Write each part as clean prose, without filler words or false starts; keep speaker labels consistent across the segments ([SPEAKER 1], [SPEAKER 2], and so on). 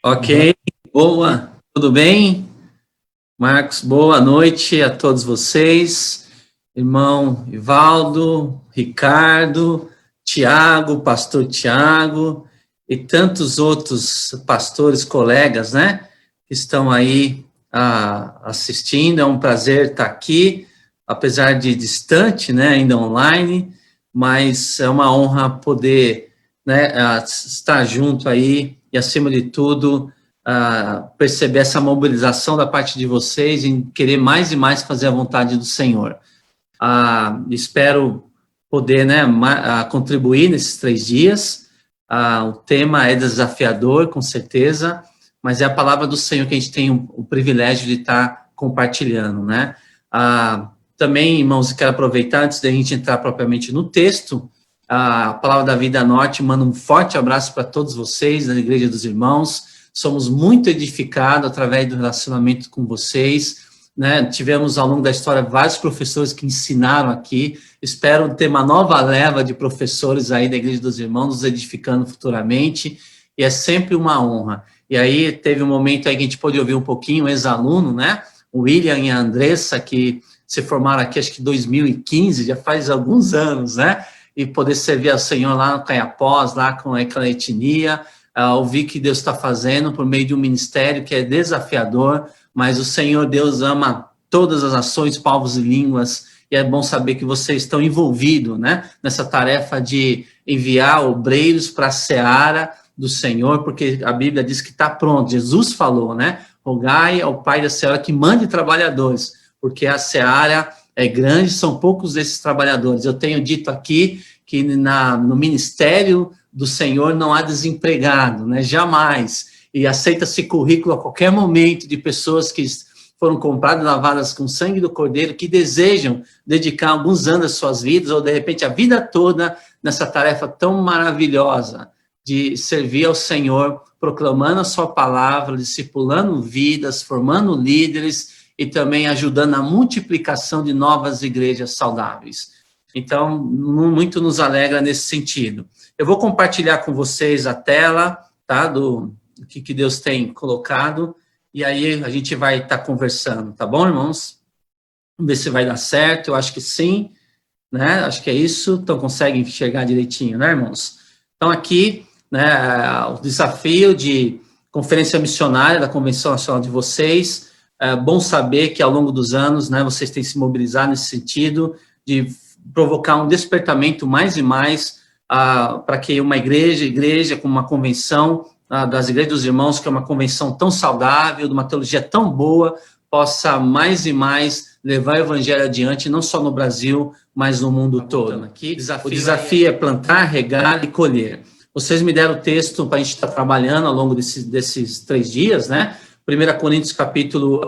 [SPEAKER 1] Ok, boa, tudo bem? Marcos, boa noite a todos vocês, irmão Ivaldo, Ricardo, Tiago, pastor Tiago e tantos outros pastores, colegas, né, que estão aí assistindo. É um prazer estar aqui, apesar de distante, né, ainda online, mas é uma honra poder, né, estar junto aí e, acima de tudo, perceber essa mobilização da parte de vocês em querer mais e mais fazer a vontade do Senhor. Espero poder, né, contribuir nesses 3 dias. O tema é desafiador, com certeza, mas é a palavra do Senhor que a gente tem o privilégio de estar compartilhando, né? Também, irmãos, quero aproveitar, antes da gente entrar propriamente no texto, a Palavra da Vida Norte manda um forte abraço para todos vocês, da Igreja dos Irmãos. Somos muito edificados através do relacionamento com vocês, né? Tivemos ao longo da história vários professores que ensinaram aqui. Espero ter uma nova leva de professores aí da Igreja dos Irmãos nos edificando futuramente, e é sempre uma honra. E aí teve um momento aí que a gente pôde ouvir um pouquinho o ex-aluno, né? O William e a Andressa, que se formaram aqui acho que em 2015, já faz alguns anos, né? E poder servir ao Senhor lá no Caiapós, lá com aquela etnia, ouvir que Deus está fazendo por meio de um ministério que é desafiador, mas o Senhor Deus ama todas as nações, povos e línguas, e é bom saber que vocês estão envolvidos, né, nessa tarefa de enviar obreiros para a seara do Senhor, porque a Bíblia diz que está pronto. Jesus falou, né, rogai ao Pai da seara que mande trabalhadores, porque a seara é grande, são poucos desses trabalhadores. Eu tenho dito aqui que no ministério do Senhor não há desempregado, né? Jamais. E aceita-se currículo a qualquer momento de pessoas que foram compradas e lavadas com sangue do Cordeiro, que desejam dedicar alguns anos das suas vidas, ou de repente a vida toda, nessa tarefa tão maravilhosa de servir ao Senhor, proclamando a sua palavra, discipulando vidas, formando líderes e também ajudando na multiplicação de novas igrejas saudáveis. Então, muito nos alegra nesse sentido. Eu vou compartilhar com vocês a tela, tá, do que Deus tem colocado, e aí a gente vai estar conversando, tá bom, irmãos? Vamos ver se vai dar certo. Eu acho que sim, né? Acho que é isso. Então, conseguem enxergar direitinho, né, irmãos? Então, aqui, né, o desafio de conferência missionária da Convenção Nacional de vocês. É bom saber que ao longo dos anos, né, vocês têm se mobilizado nesse sentido de provocar um despertamento mais e mais para que uma igreja com uma convenção das Igrejas dos Irmãos, que é uma convenção tão saudável, de uma teologia tão boa, possa mais e mais levar o evangelho adiante, não só no Brasil, mas no mundo todo. Aqui, o desafio é plantar, regar e colher. Vocês me deram o texto para a gente estar trabalhando ao longo desses 3 dias, né? 1 Coríntios capítulo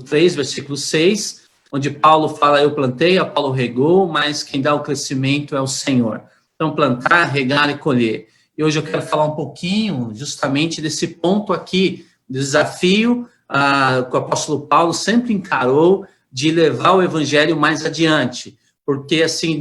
[SPEAKER 1] 3, versículo 6, onde Paulo fala, eu plantei, Apolo regou, mas quem dá o crescimento é o Senhor. Então, plantar, regar e colher. E hoje eu quero falar um pouquinho justamente desse ponto aqui, desafio que o apóstolo Paulo sempre encarou de levar o evangelho mais adiante. Porque, assim,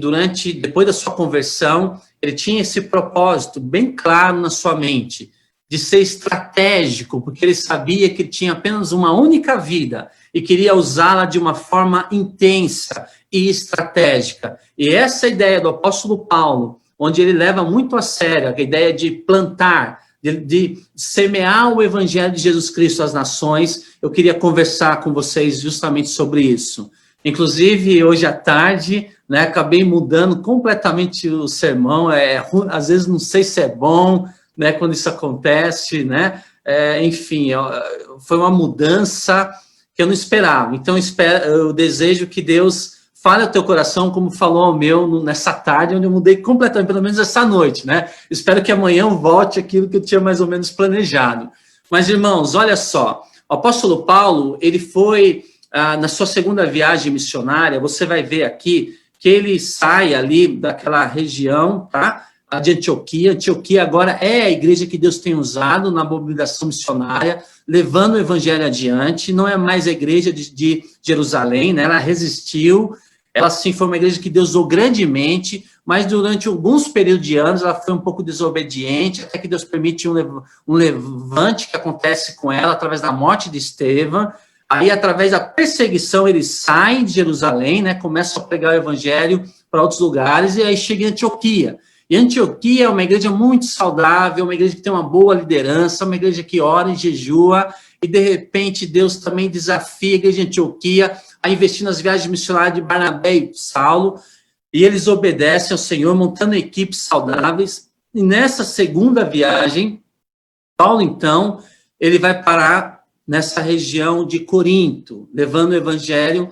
[SPEAKER 1] depois da sua conversão, ele tinha esse propósito bem claro na sua mente, de ser estratégico, porque ele sabia que ele tinha apenas uma única vida e queria usá-la de uma forma intensa e estratégica. E essa ideia do apóstolo Paulo, onde ele leva muito a sério a ideia de plantar, de semear o evangelho de Jesus Cristo às nações, eu queria conversar com vocês justamente sobre isso. Inclusive, hoje à tarde, né, acabei mudando completamente o sermão, às vezes não sei se é bom, né, quando isso acontece, né, enfim, foi uma mudança que eu não esperava. Então, eu desejo que Deus fale ao teu coração, como falou ao meu nessa tarde, onde eu mudei completamente, pelo menos essa noite, né? Espero que amanhã eu volte aquilo que eu tinha mais ou menos planejado. Mas, irmãos, olha só, o apóstolo Paulo, ele foi, na sua segunda viagem missionária, você vai ver aqui que ele sai ali daquela região, tá? De Antioquia. Antioquia agora é a igreja que Deus tem usado na mobilização missionária, levando o evangelho adiante. Não é mais a igreja de Jerusalém, né? Ela resistiu. Ela, sim, foi uma igreja que Deus usou grandemente, mas durante alguns períodos de anos ela foi um pouco desobediente, até que Deus permite um levante que acontece com ela através da morte de Estevão. Aí, através da perseguição, eles saem de Jerusalém, né, começam a pregar o evangelho para outros lugares, e aí chega em Antioquia. E Antioquia é uma igreja muito saudável, uma igreja que tem uma boa liderança, uma igreja que ora e jejua, e de repente Deus também desafia a igreja de Antioquia a investir nas viagens missionárias de Barnabé e Saulo, e eles obedecem ao Senhor, montando equipes saudáveis. E nessa segunda viagem, Paulo, então, ele vai parar nessa região de Corinto, levando o evangelho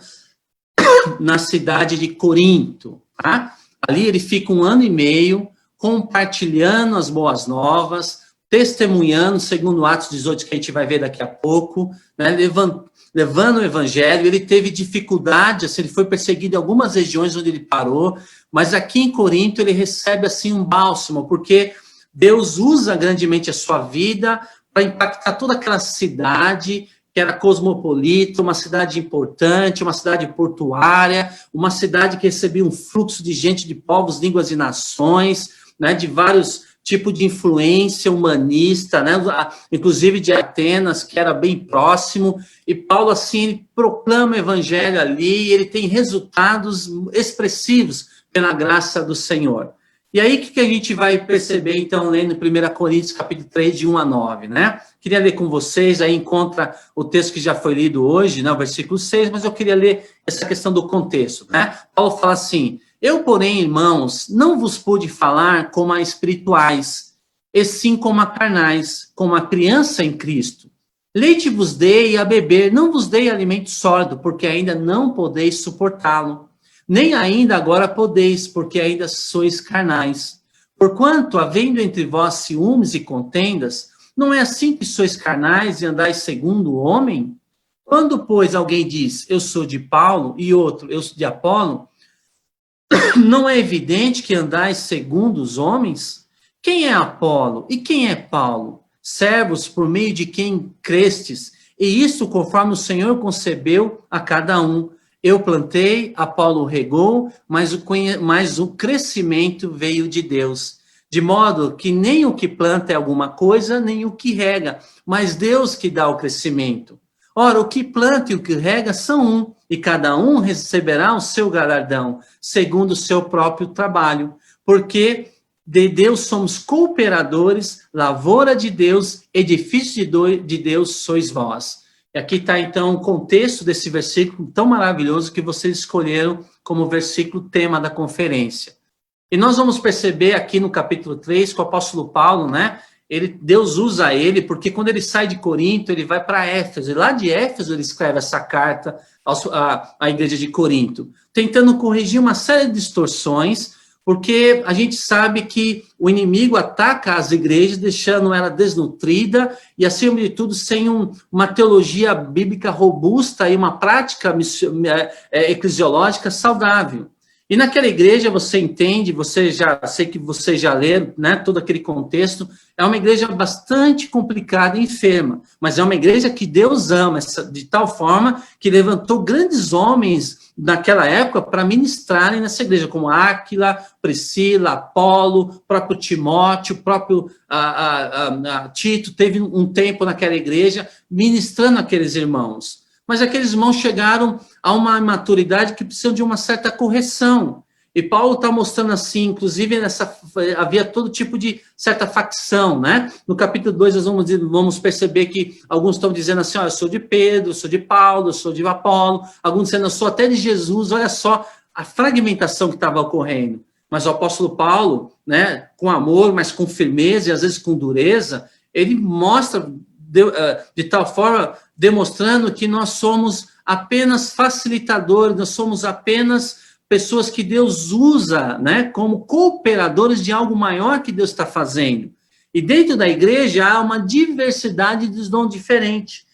[SPEAKER 1] na cidade de Corinto, tá? Ali ele fica 1 ano e meio, compartilhando as boas novas, testemunhando, segundo Atos 18, que a gente vai ver daqui a pouco, né? Levando o evangelho. Ele teve dificuldade, assim, ele foi perseguido em algumas regiões onde ele parou, mas aqui em Corinto ele recebe, assim, um bálsamo, porque Deus usa grandemente a sua vida para impactar toda aquela cidade que era cosmopolita, uma cidade importante, uma cidade portuária, uma cidade que recebia um fluxo de gente de povos, línguas e nações, né, de vários tipos de influência humanista, né, inclusive de Atenas, que era bem próximo, e Paulo, assim, ele proclama o evangelho ali, e ele tem resultados expressivos pela graça do Senhor. E aí, o que a gente vai perceber, então, lendo 1 Coríntios, capítulo 3, de 1 a 9, né? Queria ler com vocês, aí encontra o texto que já foi lido hoje, né, o versículo 6, mas eu queria ler essa questão do contexto, né? Paulo fala assim: eu, porém, irmãos, não vos pude falar como a espirituais, e sim como a carnais, como a criança em Cristo. Leite vos dei a beber, não vos dei alimento sólido, porque ainda não podeis suportá-lo. Nem ainda agora podeis, porque ainda sois carnais. Porquanto, havendo entre vós ciúmes e contendas, não é assim que sois carnais e andais segundo o homem? Quando, pois, alguém diz, eu sou de Paulo, e outro, eu sou de Apolo, não é evidente que andais segundo os homens? Quem é Apolo e quem é Paulo? Servos por meio de quem crestes, e isso conforme o Senhor concebeu a cada um. Eu plantei, Apolo regou, mas o crescimento veio de Deus. De modo que nem o que planta é alguma coisa, nem o que rega, mas Deus que dá o crescimento. Ora, o que planta e o que rega são um, e cada um receberá o seu galardão, segundo o seu próprio trabalho. Porque de Deus somos cooperadores, lavoura de Deus, edifício de Deus sois vós. E aqui está, então, o contexto desse versículo tão maravilhoso que vocês escolheram como versículo tema da conferência. E nós vamos perceber aqui no capítulo 3 que o apóstolo Paulo, né, Deus usa ele, porque quando ele sai de Corinto, ele vai para Éfeso, e lá de Éfeso ele escreve essa carta à igreja de Corinto, tentando corrigir uma série de distorções, porque a gente sabe que o inimigo ataca as igrejas, deixando ela desnutrida e, acima de tudo, sem uma teologia bíblica robusta e uma prática eclesiológica saudável. E naquela igreja, você entende, sei que você já leu, né, todo aquele contexto, é uma igreja bastante complicada e enferma, mas é uma igreja que Deus ama, de tal forma que levantou grandes homens naquela época para ministrarem nessa igreja, como Áquila, Priscila, Apolo, próprio Timóteo, próprio Tito, teve um tempo naquela igreja ministrando aqueles irmãos. Mas aqueles irmãos chegaram a uma maturidade que precisam de uma certa correção. E Paulo está mostrando assim, inclusive havia todo tipo de certa facção, né? No capítulo 2 nós vamos perceber que alguns estão dizendo assim, eu sou de Pedro, eu sou de Paulo, eu sou de Apolo, alguns dizendo, eu sou até de Jesus. Olha só a fragmentação que estava ocorrendo. Mas o apóstolo Paulo, né, com amor, mas com firmeza e às vezes com dureza, ele mostra de tal forma, demonstrando que nós somos apenas facilitadores, nós somos apenas pessoas que Deus usa, né, como cooperadores de algo maior que Deus está fazendo. E dentro da igreja há uma diversidade de dons diferentes.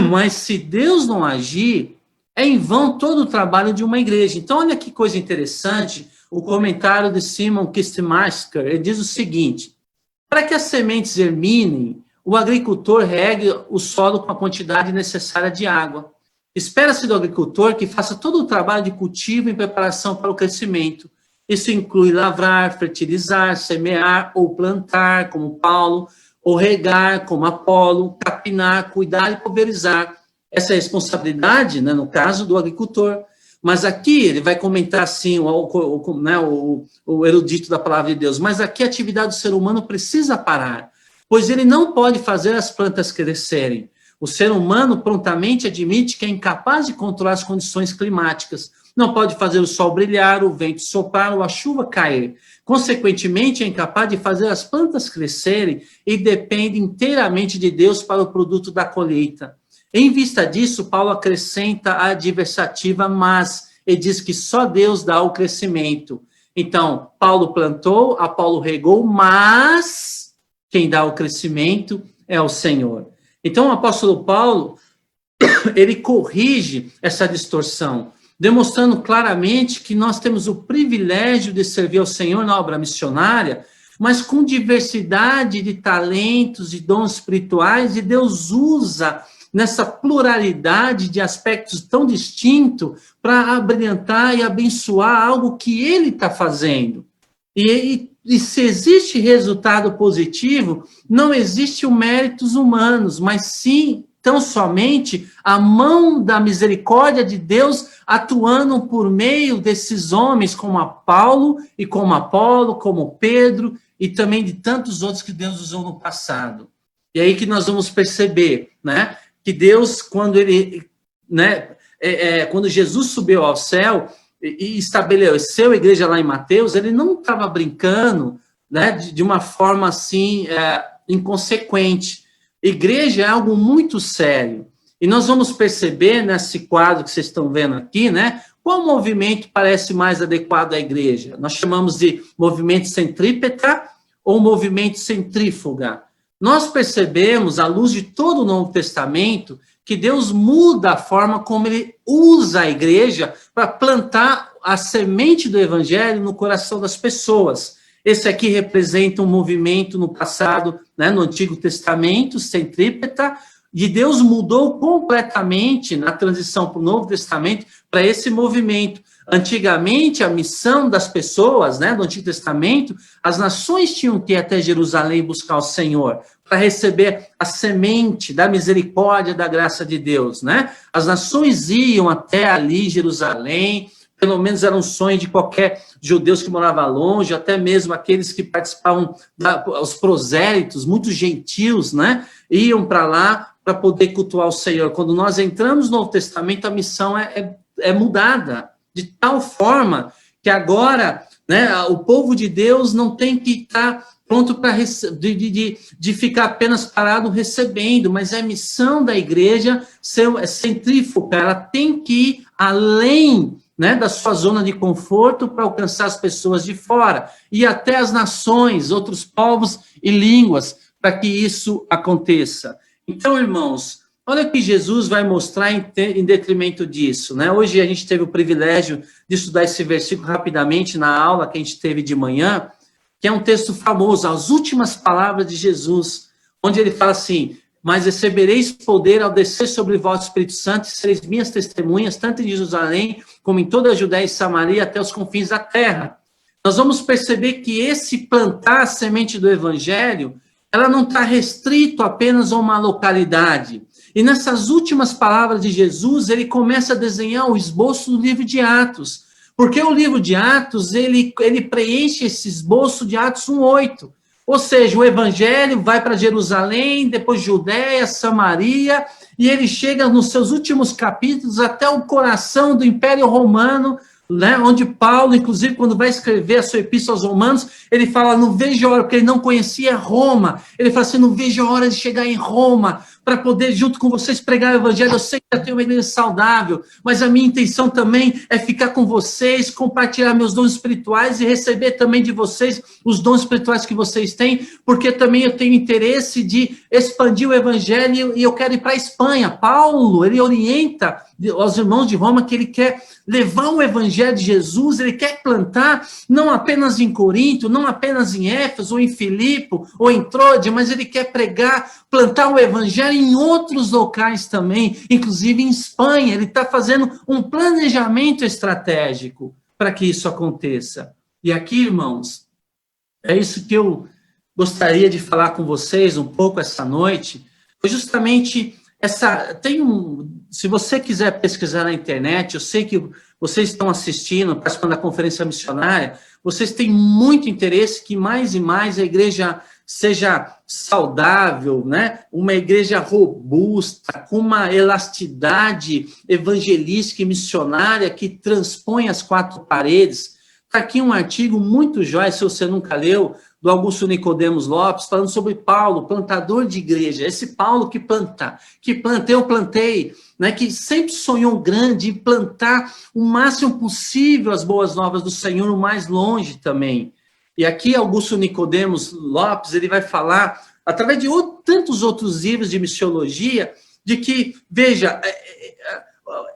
[SPEAKER 1] Mas se Deus não agir, é em vão todo o trabalho de uma igreja. Então, olha que coisa interessante, o comentário de Simon Kistemacher, ele diz o seguinte: para que as sementes germinem, o agricultor regue o solo com a quantidade necessária de água. Espera-se do agricultor que faça todo o trabalho de cultivo em preparação para o crescimento. Isso inclui lavrar, fertilizar, semear ou plantar, como Paulo, ou regar, como Apolo, capinar, cuidar e pulverizar. Essa é a responsabilidade, né, no caso do agricultor. Mas aqui ele vai comentar assim, o erudito da palavra de Deus, mas aqui a atividade do ser humano precisa parar, pois ele não pode fazer as plantas crescerem. O ser humano prontamente admite que é incapaz de controlar as condições climáticas. Não pode fazer o sol brilhar, o vento soprar ou a chuva cair. Consequentemente, é incapaz de fazer as plantas crescerem e depende inteiramente de Deus para o produto da colheita. Em vista disso, Paulo acrescenta a adversativa mas, e diz que só Deus dá o crescimento. Então, Paulo plantou, Apolo regou, mas quem dá o crescimento é o Senhor. Então, o apóstolo Paulo, ele corrige essa distorção, demonstrando claramente que nós temos o privilégio de servir ao Senhor na obra missionária, mas com diversidade de talentos e dons espirituais, e Deus usa nessa pluralidade de aspectos tão distintos para abrilhantar e abençoar algo que ele está fazendo. E se existe resultado positivo, não existe o méritos humanos, mas sim, tão somente, a mão da misericórdia de Deus atuando por meio desses homens, como a Paulo e como Apolo, como Pedro, e também de tantos outros que Deus usou no passado. E aí que nós vamos perceber, né, que Deus, quando ele, né, quando Jesus subiu ao céu e estabeleceu a igreja lá em Mateus, ele não estava brincando, né, de uma forma assim inconsequente. Igreja é algo muito sério. E nós vamos perceber nesse quadro que vocês estão vendo aqui, né, qual movimento parece mais adequado à igreja. Nós chamamos de movimento centrípeta ou movimento centrífuga. Nós percebemos, à luz de todo o Novo Testamento, que Deus muda a forma como ele usa a igreja para plantar a semente do evangelho no coração das pessoas. Esse aqui representa um movimento no passado, né, no Antigo Testamento, centrípeta, e Deus mudou completamente na transição para o Novo Testamento para esse movimento. Antigamente, a missão das pessoas, né, do Antigo Testamento, as nações tinham que ir até Jerusalém buscar o Senhor, para receber a semente da misericórdia, da graça de Deus, né? As nações iam até ali, Jerusalém, pelo menos era um sonho de qualquer judeu que morava longe, até mesmo aqueles que participavam, os prosélitos, muitos gentios, né? Iam para lá para poder cultuar o Senhor. Quando nós entramos no Novo Testamento, a missão é mudada, de tal forma que agora, né, o povo de Deus não tem que estar pronto para de ficar apenas parado recebendo, mas é a missão da igreja ser centrífuga, ela tem que ir além, né, da sua zona de conforto para alcançar as pessoas de fora, e até as nações, outros povos e línguas, para que isso aconteça. Então, irmãos, olha o que Jesus vai mostrar em detrimento disso, né? Hoje a gente teve o privilégio de estudar esse versículo rapidamente na aula que a gente teve de manhã, que é um texto famoso, as últimas palavras de Jesus, onde ele fala assim: mas recebereis poder ao descer sobre vós o Espírito Santo, e sereis minhas testemunhas, tanto em Jerusalém, como em toda a Judéia e Samaria, até os confins da terra. Nós vamos perceber que esse plantar a semente do evangelho, ela não está restrito apenas a uma localidade. E nessas últimas palavras de Jesus, ele começa a desenhar o esboço do livro de Atos. Porque o livro de Atos, ele preenche esse esboço de Atos 1:8. Ou seja, o evangelho vai para Jerusalém, depois Judéia, Samaria, e ele chega nos seus últimos capítulos até o coração do Império Romano, né, onde Paulo, inclusive, quando vai escrever a sua epístola aos Romanos, ele fala: não vejo a hora, porque ele não conhecia Roma. Ele fala assim: não vejo a hora de chegar em Roma, para poder, junto com vocês, pregar o evangelho. Eu sei que já tenho uma igreja saudável, mas a minha intenção também é ficar com vocês, compartilhar meus dons espirituais e receber também de vocês os dons espirituais que vocês têm, porque também eu tenho interesse de expandir o evangelho e eu quero ir para a Espanha. Paulo, ele orienta aos irmãos de Roma que ele quer levar o evangelho de Jesus, ele quer plantar não apenas em Corinto, não apenas em Éfeso, ou em Filipe, ou em Troade, mas ele quer plantar o evangelho em outros locais também, inclusive em Espanha. Ele está fazendo um planejamento estratégico para que isso aconteça. E aqui, irmãos, é isso que eu gostaria de falar com vocês um pouco essa noite, foi justamente se você quiser pesquisar na internet, eu sei que vocês estão assistindo, participando da conferência missionária, vocês têm muito interesse que mais e mais a igreja seja saudável, né? Uma igreja robusta, com uma elasticidade evangelística e missionária que transpõe as quatro paredes. Está aqui um artigo muito jóia, se você nunca leu, do Augusto Nicodemos Lopes, falando sobre Paulo, plantador de igreja. Esse Paulo que eu plantei, né, que sempre sonhou grande em plantar o máximo possível as boas novas do Senhor, o mais longe também. E aqui Augusto Nicodemos Lopes, ele vai falar, através de tantos outros livros de missiologia, de que, veja,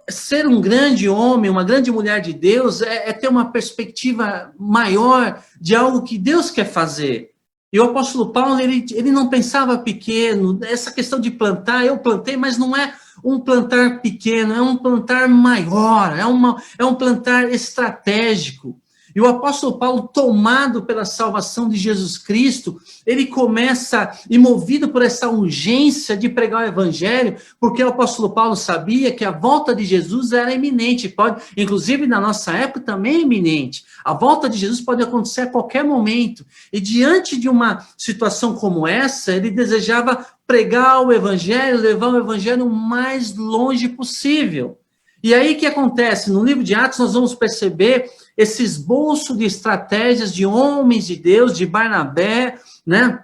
[SPEAKER 1] ser um grande homem, uma grande mulher de Deus, é ter uma perspectiva maior de algo que Deus quer fazer. E o apóstolo Paulo, ele não pensava pequeno, essa questão de plantar, eu plantei, mas não é um plantar pequeno, é um plantar maior, é um plantar estratégico. E o apóstolo Paulo, tomado pela salvação de Jesus Cristo, ele começa, e movido por essa urgência de pregar o evangelho, porque o apóstolo Paulo sabia que a volta de Jesus era iminente, inclusive na nossa época também é iminente. A volta de Jesus pode acontecer a qualquer momento. E diante de uma situação como essa, ele desejava pregar o evangelho, levar o evangelho o mais longe possível. E aí o que acontece? No livro de Atos nós vamos perceber esse esboço de estratégias de homens de Deus, de Barnabé, né,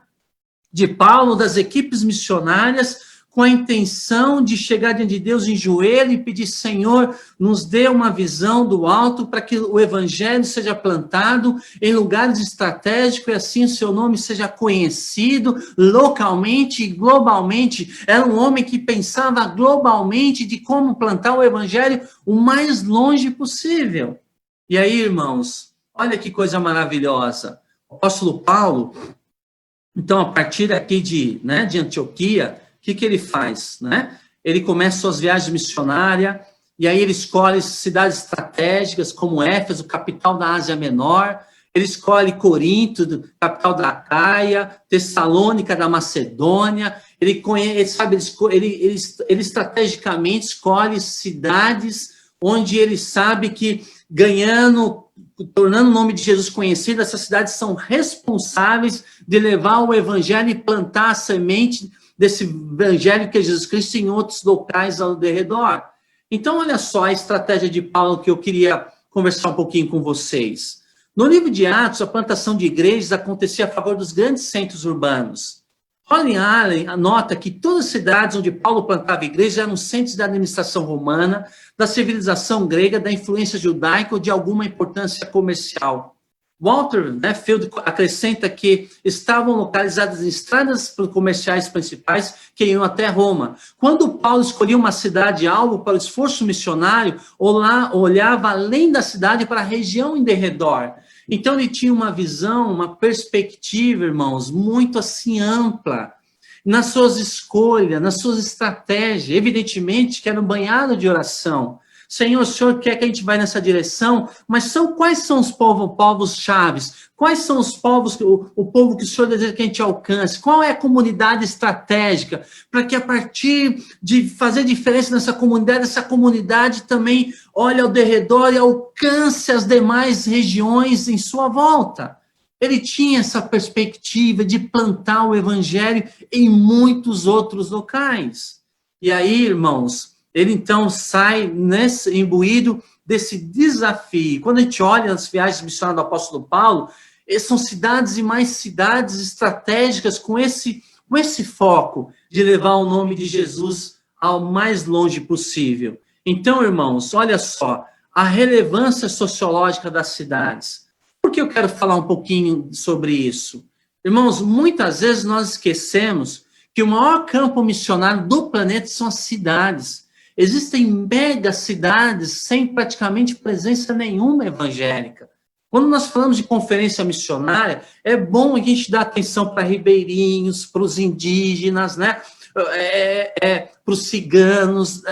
[SPEAKER 1] de Paulo, das equipes missionárias, com a intenção de chegar diante de Deus em joelho e pedir, Senhor, nos dê uma visão do alto para que o evangelho seja plantado em lugares estratégicos e assim o seu nome seja conhecido localmente e globalmente. Era um homem que pensava globalmente de como plantar o evangelho o mais longe possível. E aí, irmãos, olha que coisa maravilhosa. O apóstolo Paulo, então, a partir aqui de Antioquia, o que ele faz? Né? Ele começa suas viagens missionárias, e aí ele escolhe cidades estratégicas, como Éfeso, capital da Ásia Menor. Ele escolhe Corinto, capital da Acaia, Tessalônica da Macedônia. Ele estrategicamente escolhe cidades onde ele sabe que tornando o nome de Jesus conhecido, essas cidades são responsáveis de levar o evangelho e plantar a semente desse evangelho que é Jesus Cristo em outros locais ao redor. Então, olha só a estratégia de Paulo que eu queria conversar um pouquinho com vocês. No livro de Atos, a plantação de igrejas acontecia a favor dos grandes centros urbanos. Holly Allen anota que todas as cidades onde Paulo plantava igrejas eram centros da administração romana, da civilização grega, da influência judaica ou de alguma importância comercial. Walter Field acrescenta que estavam localizadas em estradas comerciais principais que iam até Roma. Quando Paulo escolhia uma cidade-alvo para o esforço missionário, olhava além da cidade para a região em derredor. Então, ele tinha uma visão, uma perspectiva, irmãos, muito assim ampla, nas suas escolhas, nas suas estratégias, evidentemente que era um banhado de oração. Senhor, o Senhor quer que a gente vá nessa direção, mas quais são os povos chaves? Quais são os povos, o povo que o Senhor deseja que a gente alcance? Qual é a comunidade estratégica? Para que a partir de fazer diferença nessa comunidade, essa comunidade também olhe ao derredor e alcance as demais regiões em sua volta. Ele tinha essa perspectiva de plantar o evangelho em muitos outros locais. E aí, irmãos, ele então sai imbuído desse desafio. Quando a gente olha as viagens missionárias do apóstolo Paulo, são cidades e mais cidades estratégicas com esse foco de levar o nome de Jesus ao mais longe possível. Então, irmãos, olha só, a relevância sociológica das cidades. Por que eu quero falar um pouquinho sobre isso? Irmãos, muitas vezes nós esquecemos que o maior campo missionário do planeta são as cidades. Existem mega cidades sem praticamente presença nenhuma evangélica. Quando nós falamos de conferência missionária, é bom a gente dar atenção para ribeirinhos, para os indígenas, né? Para os ciganos,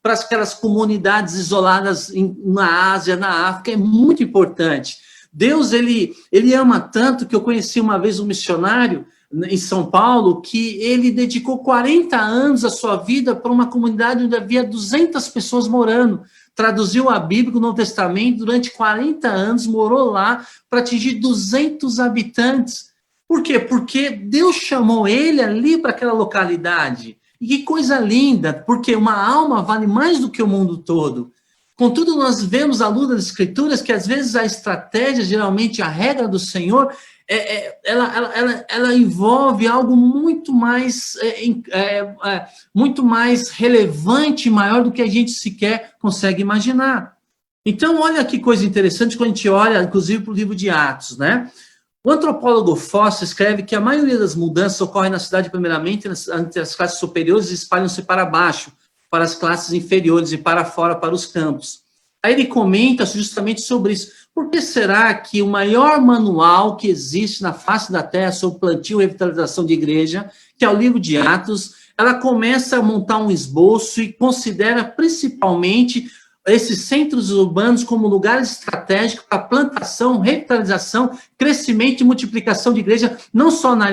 [SPEAKER 1] para aquelas comunidades isoladas na Ásia, na África, é muito importante. Deus, ele ama tanto que eu conheci uma vez um missionário em São Paulo que ele dedicou 40 anos da sua vida para uma comunidade onde havia 200 pessoas morando. Traduziu a Bíblia, o Novo Testamento, durante 40 anos, morou lá para atingir 200 habitantes. Por quê? Porque Deus chamou ele ali para aquela localidade. E que coisa linda, porque uma alma vale mais do que o mundo todo. Contudo, nós vemos à luz das Escrituras que, às vezes, a estratégia, geralmente a regra do Senhor, ela envolve algo muito mais relevante, maior do que a gente sequer consegue imaginar. Então, olha que coisa interessante quando a gente olha, inclusive, para o livro de Atos, né? O antropólogo Foster escreve que a maioria das mudanças ocorre na cidade, primeiramente, entre as classes superiores e espalham-se para baixo, para as classes inferiores e para fora, para os campos. Aí ele comenta justamente sobre isso. Por que será que o maior manual que existe na face da terra sobre plantio e revitalização de igreja, que é o livro de Atos, ela começa a montar um esboço e considera principalmente esses centros urbanos como lugares estratégicos para plantação, revitalização, crescimento e multiplicação de igreja, não só na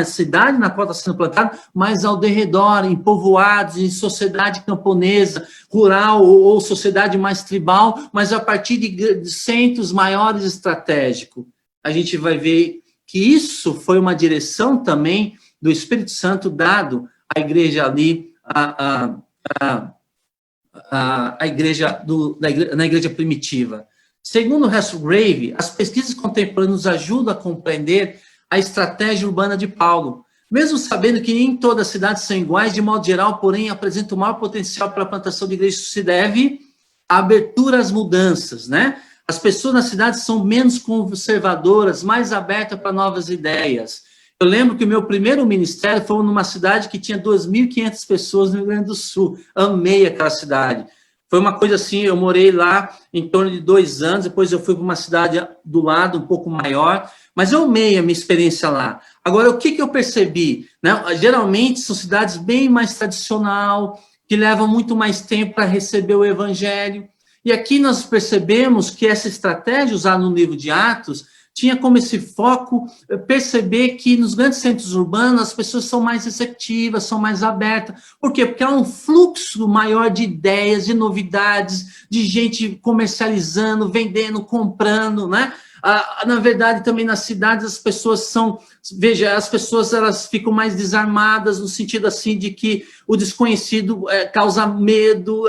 [SPEAKER 1] cidade na qual está sendo plantado, mas ao derredor, em povoados, em sociedade camponesa, rural ou sociedade mais tribal, mas a partir de centros maiores estratégicos. A gente vai ver que isso foi uma direção também do Espírito Santo dado à igreja ali, a igreja na igreja primitiva. Segundo Hasselgrave, as pesquisas contemporâneas nos ajudam a compreender a estratégia urbana de Paulo, mesmo sabendo que nem todas as cidades são iguais, de modo geral, porém, apresentam o maior potencial para a plantação de igrejas. Isso se deve à abertura às mudanças, né? As pessoas nas cidades são menos conservadoras, mais abertas para novas ideias. Eu lembro que o meu primeiro ministério foi numa cidade que tinha 2.500 pessoas no Rio Grande do Sul. Amei aquela cidade. Foi uma coisa assim, eu morei lá em torno de 2 anos, depois eu fui para uma cidade do lado, um pouco maior, mas eu amei a minha experiência lá. Agora, o que eu percebi? Né? Geralmente são cidades bem mais tradicional, que levam muito mais tempo para receber o evangelho. E aqui nós percebemos que essa estratégia usada no livro de Atos tinha como esse foco perceber que nos grandes centros urbanos as pessoas são mais receptivas, são mais abertas. Por quê? Porque há um fluxo maior de ideias, de novidades, de gente comercializando, vendendo, comprando, né? Na verdade, também nas cidades as pessoas são... Veja, as pessoas elas ficam mais desarmadas no sentido assim de que o desconhecido causa medo,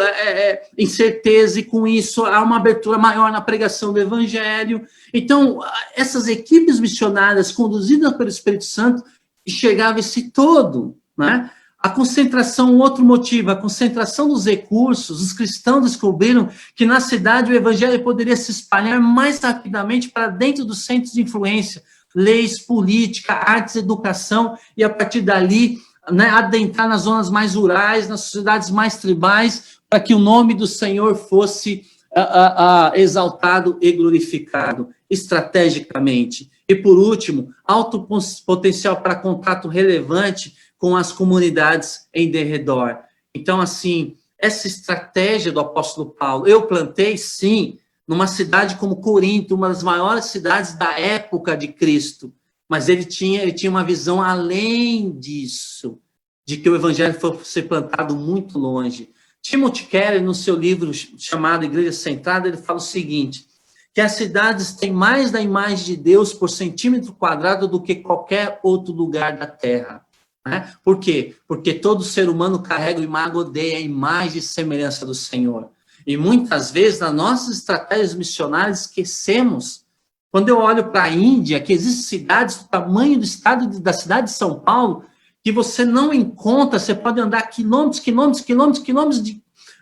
[SPEAKER 1] incerteza, e com isso há uma abertura maior na pregação do evangelho. Então, essas equipes missionárias conduzidas pelo Espírito Santo enxergavam esse todo, né? A concentração, outro motivo, a concentração dos recursos, os cristãos descobriram que na cidade o evangelho poderia se espalhar mais rapidamente para dentro dos centros de influência, leis, política, artes, educação, e a partir dali, né, adentrar nas zonas mais rurais, nas sociedades mais tribais, para que o nome do Senhor fosse exaltado e glorificado estrategicamente. E por último, alto potencial para contato relevante com as comunidades em derredor. Então, assim, essa estratégia do apóstolo Paulo, eu plantei, sim, numa cidade como Corinto, uma das maiores cidades da época de Cristo, mas ele tinha uma visão além disso, de que o evangelho fosse ser plantado muito longe. Timothy Keller, no seu livro chamado Igreja Centrada, ele fala o seguinte, que as cidades têm mais da imagem de Deus por centímetro quadrado do que qualquer outro lugar da Terra. Né? Por quê? Porque todo ser humano carrega o imago Dei, a imagem e semelhança do Senhor. E muitas vezes, nas nossas estratégias missionárias, esquecemos. Quando eu olho para a Índia, que existem cidades do tamanho do estado da cidade de São Paulo, que você não encontra, você pode andar quilômetros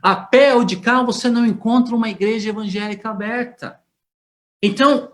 [SPEAKER 1] a pé ou de carro, você não encontra uma igreja evangélica aberta. Então,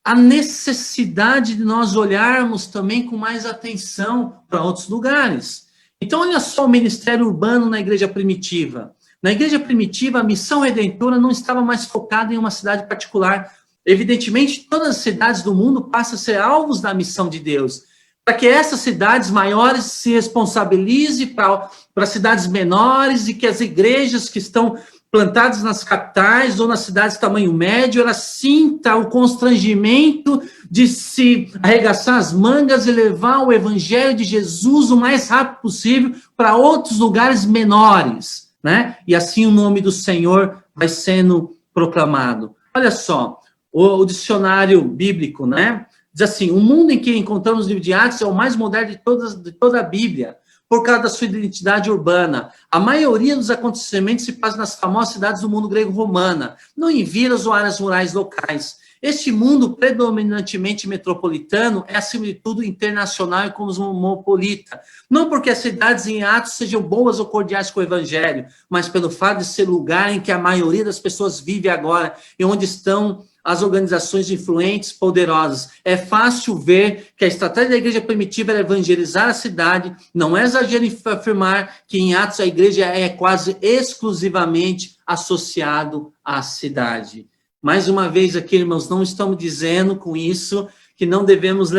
[SPEAKER 1] a necessidade de nós olharmos também com mais atenção para outros lugares. Então, olha só o ministério urbano na igreja primitiva. Na igreja primitiva, a missão redentora não estava mais focada em uma cidade particular. Evidentemente, todas as cidades do mundo passam a ser alvos da missão de Deus, para que essas cidades maiores se responsabilizem para cidades menores e que as igrejas que estão plantadas nas capitais ou nas cidades de tamanho médio, ela sinta o constrangimento de se arregaçar as mangas e levar o evangelho de Jesus o mais rápido possível para outros lugares menores, né? E assim o nome do Senhor vai sendo proclamado. Olha só, o dicionário bíblico, né? Diz assim, o mundo em que encontramos o livro de Atos é o mais moderno de toda a Bíblia, por causa da sua identidade urbana. A maioria dos acontecimentos se passa nas famosas cidades do mundo grego-romana, não em vilas ou áreas rurais locais. Este mundo predominantemente metropolitano é, acima de tudo, internacional e cosmopolita. Não porque as cidades em Atos sejam boas ou cordiais com o evangelho, mas pelo fato de ser lugar em que a maioria das pessoas vive agora e onde estão as organizações influentes, poderosas. É fácil ver que a estratégia da igreja primitiva era evangelizar a cidade. Não é exagero em afirmar que em Atos a igreja é quase exclusivamente associado à cidade. Mais uma vez aqui, irmãos, não estamos dizendo com isso que não devemos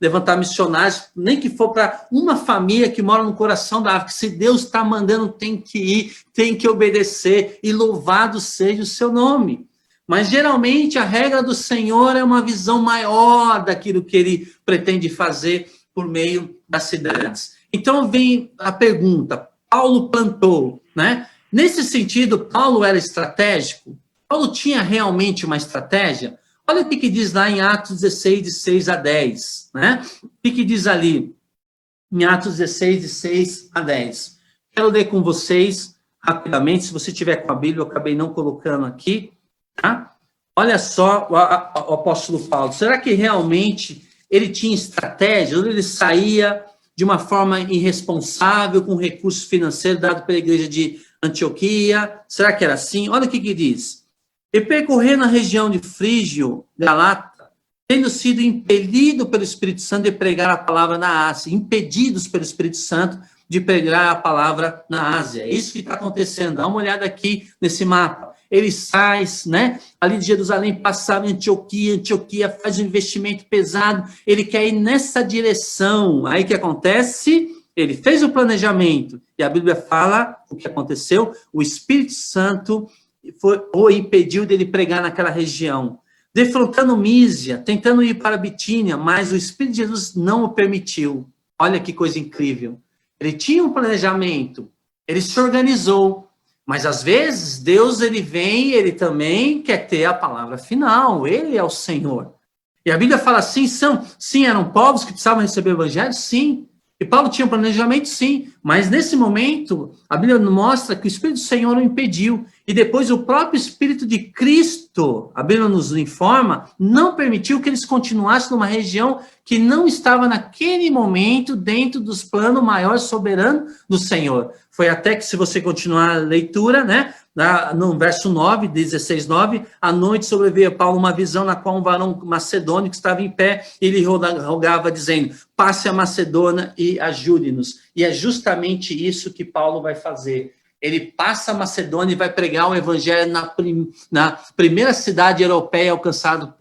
[SPEAKER 1] levantar missionários, nem que for para uma família que mora no coração da África. Se Deus está mandando, tem que ir, tem que obedecer, e louvado seja o seu nome. Mas, geralmente, a regra do Senhor é uma visão maior daquilo que ele pretende fazer por meio das cidades. Então, vem a pergunta, Paulo plantou, né? Nesse sentido, Paulo era estratégico? Paulo tinha realmente uma estratégia? Olha o que diz lá em Atos 16, de 6 a 10, né? O que diz ali em Atos 16, de 6 a 10? Quero ler com vocês rapidamente, se você tiver com a Bíblia, eu acabei não colocando aqui, tá? Olha só o apóstolo Paulo, será que realmente ele tinha estratégia? Ou ele saía de uma forma irresponsável com recurso financeiro dado pela igreja de Antioquia? Será que era assim? Olha o que diz. E percorrendo a região de Frígio, Galata, tendo sido impelido pelo Espírito Santo de pregar a palavra na Ásia, impedidos pelo Espírito Santo de pregar a palavra na Ásia. É isso que está acontecendo. Dá uma olhada aqui nesse mapa. Ele sai, né, ali de Jerusalém, passava em Antioquia faz um investimento pesado, ele quer ir nessa direção. Aí o que acontece? Ele fez o planejamento, e a Bíblia fala o que aconteceu, o Espírito Santo o impediu dele pregar naquela região, defrontando Mísia, tentando ir para Bitínia, mas o Espírito de Jesus não o permitiu. Olha que coisa incrível. Ele tinha um planejamento, ele se organizou, mas às vezes Deus ele vem, ele também quer ter a palavra final, ele é o Senhor. E a Bíblia fala assim, sim, eram povos que precisavam receber o evangelho, sim. E Paulo tinha um planejamento, sim, mas nesse momento, a Bíblia mostra que o Espírito do Senhor o impediu, e depois o próprio Espírito de Cristo, a Bíblia nos informa, não permitiu que eles continuassem numa região que não estava naquele momento dentro dos planos maior soberano do Senhor. Foi até que, se você continuar a leitura, né, no verso 9, 16, 9, à noite sobreveio a Paulo uma visão na qual um varão macedônio que estava em pé, ele rogava dizendo, passe a Macedônia e ajude-nos. E é justamente isso que Paulo vai fazer. Ele passa a Macedônia e vai pregar o evangelho na primeira cidade europeia alcançada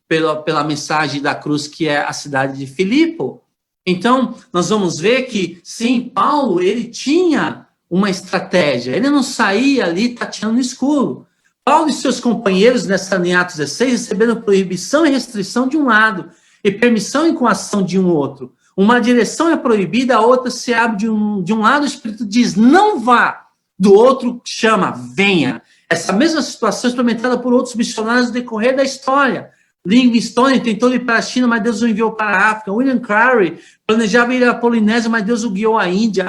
[SPEAKER 1] pela mensagem da cruz, que é a cidade de Filipo. Então, nós vamos ver que, sim, Paulo, ele tinha uma estratégia, ele não saía ali tateando no escuro. Paulo e seus companheiros, em Atos 16, receberam proibição e restrição de um lado, e permissão e coação de um outro. Uma direção é proibida, a outra se abre de um lado, o Espírito diz, não vá, do outro chama, venha. Essa mesma situação é experimentada por outros missionários no decorrer da história. Livingstone tentou ir para a China, mas Deus o enviou para a África. William Carey planejava ir à Polinésia, mas Deus o guiou à Índia.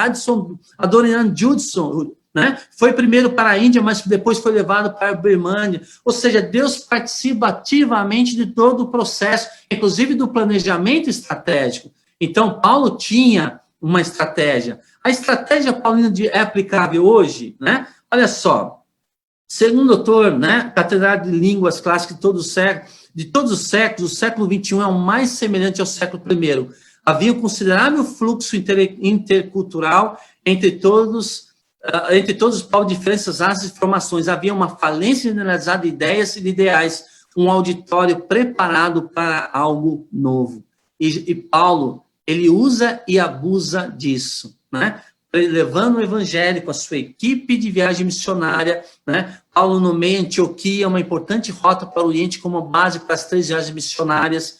[SPEAKER 1] Adoniran Judson, né, foi primeiro para a Índia, mas depois foi levado para a Birmania. Ou seja, Deus participa ativamente de todo o processo, inclusive do planejamento estratégico. Então, Paulo tinha uma estratégia. A estratégia paulina é aplicável hoje, né? Olha só, segundo o doutor, né, catedrático de línguas clássicas de todos os séculos, o século XXI é o mais semelhante ao século I. Havia um considerável fluxo intercultural entre todos os povos de diferentes raças e formações. Havia uma falência generalizada de ideias e de ideais, um auditório preparado para algo novo. E Paulo, ele usa e abusa disso, né? Levando o evangelho com a sua equipe de viagem missionária, né, Paulo nomeia Antioquia, uma importante rota para o Oriente, como base para as 3 viagens missionárias.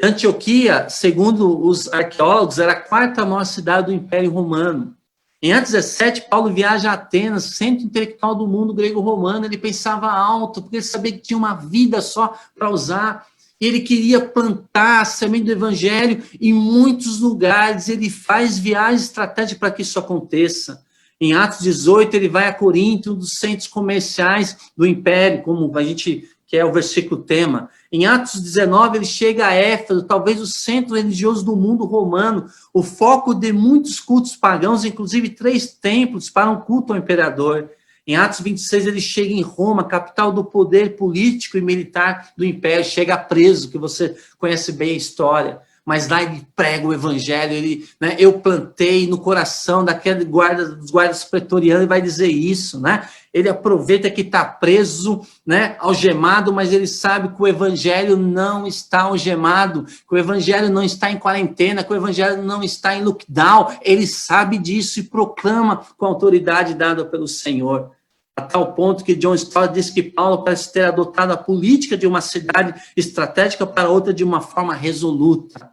[SPEAKER 1] Antioquia, segundo os arqueólogos, era a 4ª maior cidade do Império Romano. Em Atos 17, Paulo viaja a Atenas, centro intelectual do mundo grego-romano. Ele pensava alto, porque ele sabia que tinha uma vida só para usar. Ele queria plantar a semente do evangelho em muitos lugares. Ele faz viagens estratégicas para que isso aconteça. Em Atos 18, ele vai a Corinto, um dos centros comerciais do Império, como a gente quer o versículo tema. Em Atos 19, ele chega a Éfeso, talvez o centro religioso do mundo romano, o foco de muitos cultos pagãos, inclusive 3 templos para um culto ao imperador. Em Atos 26, ele chega em Roma, capital do poder político e militar do Império, chega preso, que você conhece bem a história. Mas lá ele prega o evangelho, ele, né, eu plantei no coração daquele dos guardas pretorianos, e vai dizer isso, né? Ele aproveita que está preso, né, algemado, mas ele sabe que o evangelho não está algemado, que o evangelho não está em quarentena, que o evangelho não está em lockdown. Ele sabe disso e proclama com a autoridade dada pelo Senhor. A tal ponto que John Stott diz que Paulo parece ter adotado a política de uma cidade estratégica para outra de uma forma resoluta.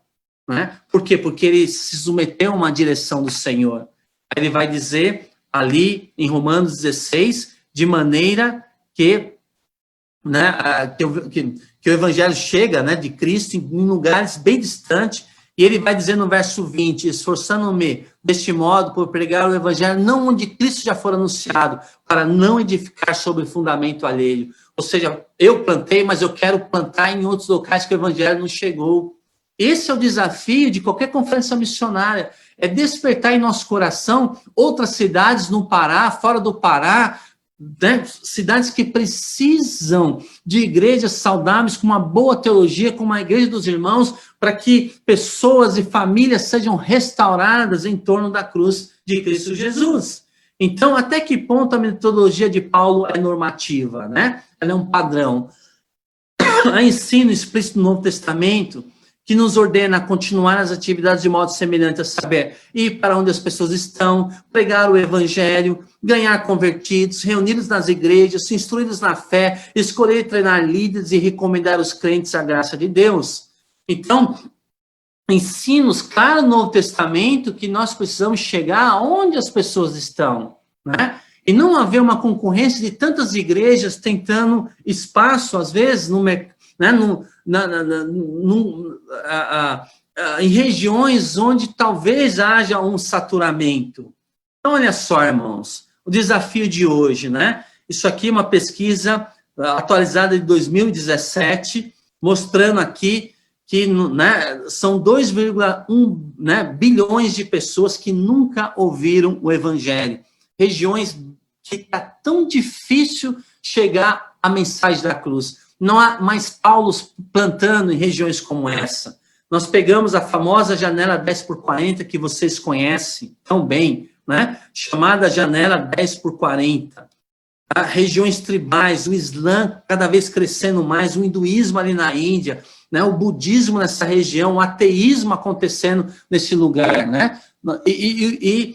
[SPEAKER 1] Né? Por quê? Porque ele se submeteu a uma direção do Senhor. Aí ele vai dizer ali em Romanos 16, de maneira que, né, que o evangelho chega, né, de Cristo em lugares bem distantes, e ele vai dizer no verso 20, esforçando-me deste modo por pregar o evangelho, não onde Cristo já for anunciado, para não edificar sobre fundamento alheio. Ou seja, eu plantei, mas eu quero plantar em outros locais que o evangelho não chegou. Esse é o desafio de qualquer conferência missionária, é despertar em nosso coração outras cidades no Pará, fora do Pará, né? Cidades que precisam de igrejas saudáveis, com uma boa teologia, com uma igreja dos irmãos, para que pessoas e famílias sejam restauradas em torno da cruz de Cristo Jesus. Então, até que ponto a metodologia de Paulo é normativa, né? Ela é um padrão. Há ensino explícito no Novo Testamento que nos ordena a continuar as atividades de modo semelhante, a saber, ir para onde as pessoas estão, pregar o evangelho, ganhar convertidos, reunidos nas igrejas, se instruídos na fé, escolher e treinar líderes e recomendar os crentes à graça de Deus. Então, ensinos claros no Novo Testamento que nós precisamos chegar aonde as pessoas estão, né? E não haver uma concorrência de tantas igrejas tentando espaço, às vezes, no mercado, né, em regiões onde talvez haja um saturamento. Então, olha só, irmãos, o desafio de hoje, né? Isso aqui é uma pesquisa atualizada de 2017, mostrando aqui que, né, são 2,1, né, bilhões de pessoas que nunca ouviram o evangelho. Regiões que está tão difícil chegar à mensagem da cruz. Não há mais Paulos plantando em regiões como essa. Nós pegamos a famosa janela 10x40, que vocês conhecem tão bem, né? Chamada janela 10x40. Regiões tribais, o Islã cada vez crescendo mais, o hinduísmo ali na Índia, né? O budismo nessa região, o ateísmo acontecendo nesse lugar, né? E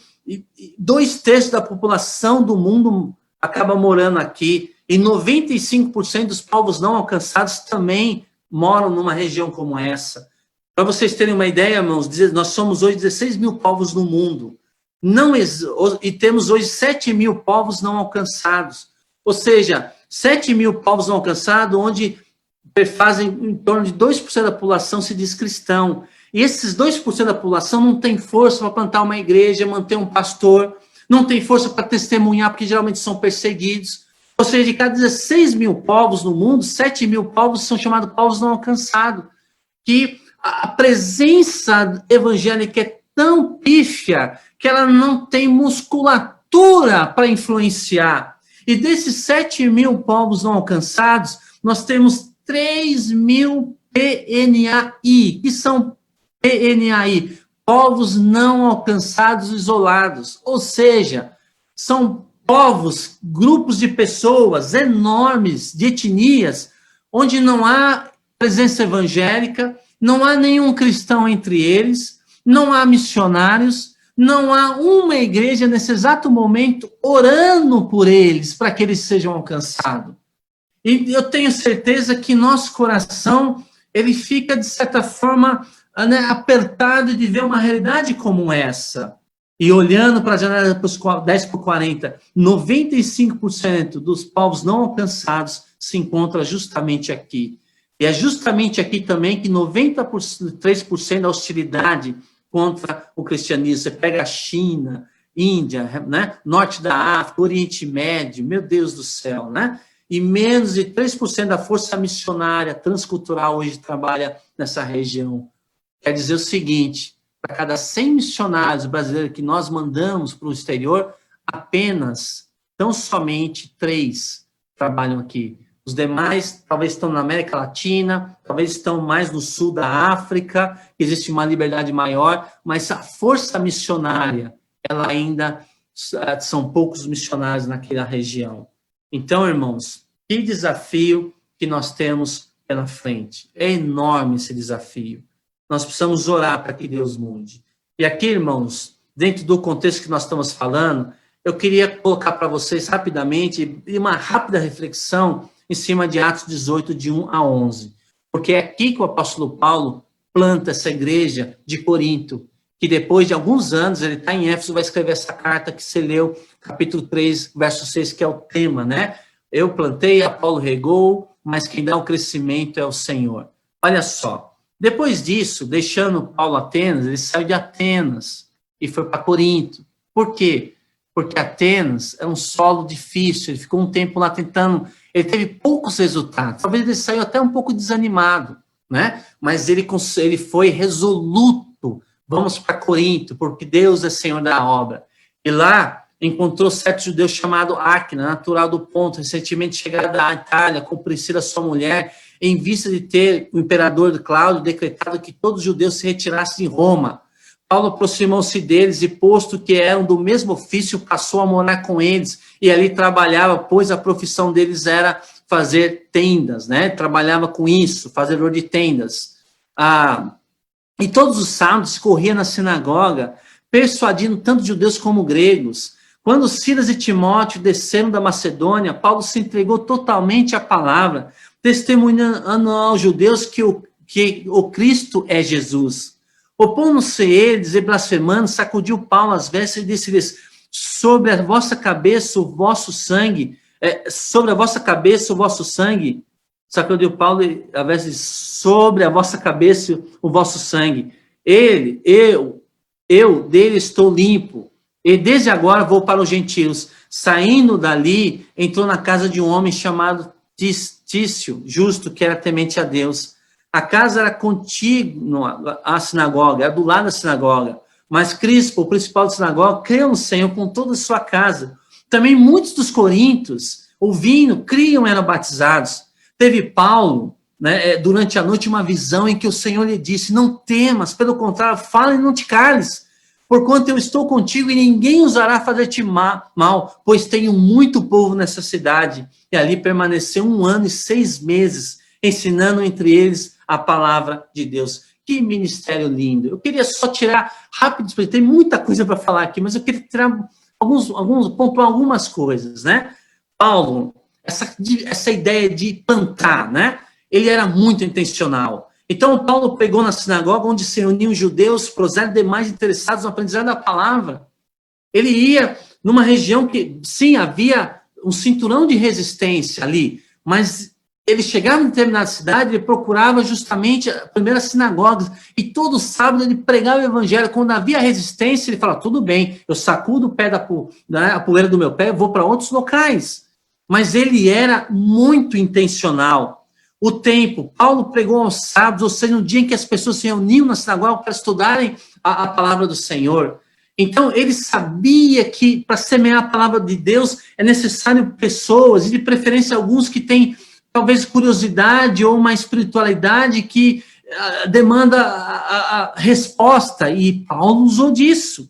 [SPEAKER 1] 2/3 da população do mundo acaba morando aqui. E 95% dos povos não alcançados também moram numa região como essa. Para vocês terem uma ideia, irmãos, nós somos hoje 16 mil povos no mundo. E temos hoje 7 mil povos não alcançados. Ou seja, 7 mil povos não alcançados, onde fazem em torno de 2% da população se diz cristão. E esses 2% da população não tem força para plantar uma igreja, manter um pastor, não tem força para testemunhar, porque geralmente são perseguidos. Ou seja, de cada 16 mil povos no mundo, 7 mil povos são chamados povos não alcançados. Que a presença evangélica é tão pífia que ela não tem musculatura para influenciar. E desses 7 mil povos não alcançados, nós temos 3 mil PNAI. Que são PNAI? Povos não alcançados isolados. Ou seja, são povos, grupos de pessoas enormes, de etnias, onde não há presença evangélica, não há nenhum cristão entre eles, não há missionários, não há uma igreja nesse exato momento orando por eles, para que eles sejam alcançados. E eu tenho certeza que nosso coração, ele fica, de certa forma, né, apertado de ver uma realidade como essa. E olhando para a janela dos 10 por 40, 95% dos povos não alcançados se encontra justamente aqui. E é justamente aqui também que 93% da hostilidade contra o cristianismo. Você pega a China, Índia, né, norte da África, Oriente Médio, meu Deus do céu, né? E menos de 3% da força missionária transcultural hoje trabalha nessa região. Quer dizer o seguinte, para cada 100 missionários brasileiros que nós mandamos para o exterior, apenas, tão somente 3 trabalham aqui. Os demais talvez estão na América Latina, talvez estão mais no sul da África, existe uma liberdade maior, mas a força missionária, ela ainda são poucos missionários naquela região. Então, irmãos, que desafio que nós temos pela frente. É enorme esse desafio. Nós precisamos orar para que Deus mude. E aqui, irmãos, dentro do contexto que nós estamos falando, eu queria colocar para vocês rapidamente uma rápida reflexão em cima de Atos 18, de 1 a 11. Porque é aqui que o apóstolo Paulo planta essa igreja de Corinto, que depois de alguns anos, ele está em Éfeso, vai escrever essa carta que você leu, capítulo 3, verso 6, que é o tema, né? Eu plantei, Apolo regou, mas quem dá o crescimento é o Senhor. Olha só, depois disso, deixando Paulo Atenas, ele saiu de Atenas e foi para Corinto. Por quê? Porque Atenas é um solo difícil, ele ficou um tempo lá tentando, ele teve poucos resultados, talvez ele saiu até um pouco desanimado, né? Mas ele foi resoluto, vamos para Corinto, porque Deus é Senhor da obra. E lá encontrou certo judeu chamado Áquila, natural do Ponto, recentemente chegado da Itália, com Priscila, sua mulher, em vista de ter o imperador Cláudio decretado que todos os judeus se retirassem de Roma. Paulo aproximou-se deles e, posto que eram do mesmo ofício, passou a morar com eles e ali trabalhava, pois a profissão deles era fazer tendas, né? Trabalhava com isso, fazedor de tendas. E todos os sábados corria na sinagoga, persuadindo tanto judeus como gregos. Quando Silas e Timóteo desceram da Macedônia, Paulo se entregou totalmente à palavra, testemunhando aos judeus que o Cristo é Jesus. Opondo-se eles e blasfemando, sacudiu Paulo as vestes e disse-lhes: sobre a vossa cabeça o vosso sangue, sacudiu Paulo a veste, sobre a vossa cabeça o vosso sangue. Eu dele estou limpo. E desde agora vou para os gentios. Saindo dali, entrou na casa de um homem chamado Tício, justo, que era temente a Deus. A casa era contígua à sinagoga, era do lado da sinagoga. Mas Crispo, o principal da sinagoga, creu no Senhor com toda a sua casa. Também muitos dos coríntios, ouvindo, criam e eram batizados. Teve Paulo, né, durante a noite, uma visão em que o Senhor lhe disse: não temas, pelo contrário, fala e não te cales. Porquanto eu estou contigo e ninguém ousará fazer-te mal, pois tenho muito povo nessa cidade. E ali permaneceu 1 ano e 6 meses, ensinando entre eles a palavra de Deus. Que ministério lindo. Eu queria só tirar rápido, tem muita coisa para falar aqui, mas eu queria tirar pontuar algumas coisas, né? Paulo, essa ideia de plantar, né? Ele era muito intencional. Então, Paulo pegou na sinagoga onde se reuniam os judeus, prosélitos demais interessados no aprendizado da palavra. Ele ia numa região que, sim, havia um cinturão de resistência ali, mas ele chegava em determinada cidade, ele procurava justamente a primeira sinagoga, e todo sábado ele pregava o evangelho. Quando havia resistência, ele falava: tudo bem, eu sacudo o pé a poeira do meu pé, eu vou para outros locais. Mas ele era muito intencional. O tempo, Paulo pregou aos sábados, ou seja, no dia em que as pessoas se reuniam na sinagoga para estudarem a palavra do Senhor. Então, ele sabia que para semear a palavra de Deus é necessário pessoas, e de preferência alguns que têm talvez curiosidade ou uma espiritualidade que demanda a resposta, e Paulo usou disso.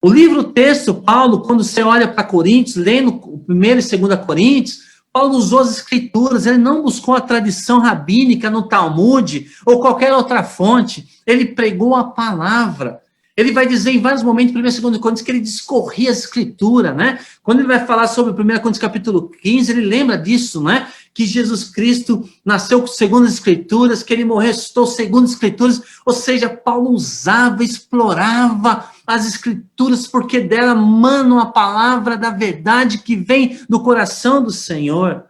[SPEAKER 1] O livro-texto, Paulo, quando você olha para Coríntios, lendo o 1 e 2 Coríntios, Paulo usou as escrituras, ele não buscou a tradição rabínica no Talmud ou qualquer outra fonte, ele pregou a palavra. Ele vai dizer em vários momentos, 1º e 2º Coríntios, que ele discorria a escritura, né? Quando ele vai falar sobre 1 Coríntios capítulo 15, ele lembra disso, né? Que Jesus Cristo nasceu segundo as escrituras, que ele morreu, ressuscitou segundo as escrituras, ou seja, Paulo usava, explorava as escrituras, porque dela manam a palavra da verdade que vem do coração do Senhor.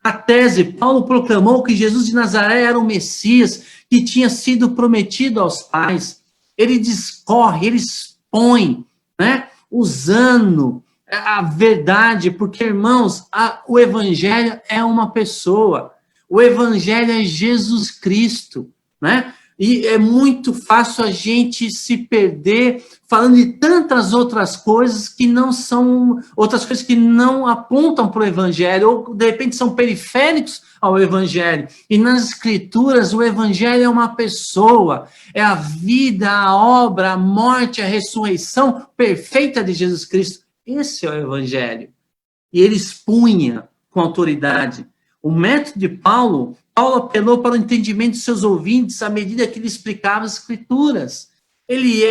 [SPEAKER 1] A tese, Paulo proclamou que Jesus de Nazaré era o Messias que tinha sido prometido aos pais. Ele discorre, ele expõe, né, usando a verdade, porque, irmãos, o evangelho é uma pessoa, o evangelho é Jesus Cristo, né? E é muito fácil a gente se perder falando de tantas outras coisas que não são, outras coisas que não apontam para o evangelho, ou de repente são periféricos ao evangelho. E nas escrituras, o evangelho é uma pessoa, é a vida, a obra, a morte, a ressurreição perfeita de Jesus Cristo. Esse é o evangelho. E ele expunha com autoridade. O método de Paulo apelou para o entendimento de seus ouvintes à medida que ele explicava as escrituras. Ele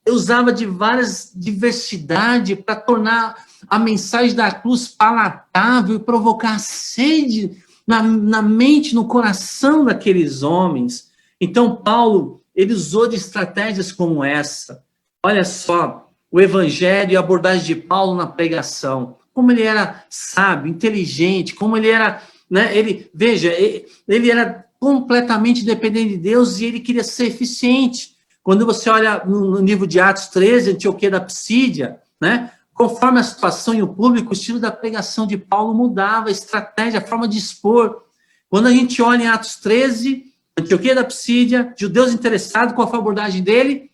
[SPEAKER 1] usava de várias diversidade para tornar a mensagem da cruz palatável e provocar sede na mente, no coração daqueles homens. Então, Paulo, ele usou de estratégias como essa. Olha só, o evangelho e a abordagem de Paulo na pregação. Como ele era sábio, inteligente, como ele era, né? Ele era completamente dependente de Deus e ele queria ser eficiente. Quando você olha no livro de Atos 13, Antioquia da Psídia, né? Conforme a situação e o público, o estilo da pregação de Paulo mudava, a estratégia, a forma de expor. Quando a gente olha em Atos 13, Antioquia da Psídia, judeus interessados, qual foi a abordagem dele?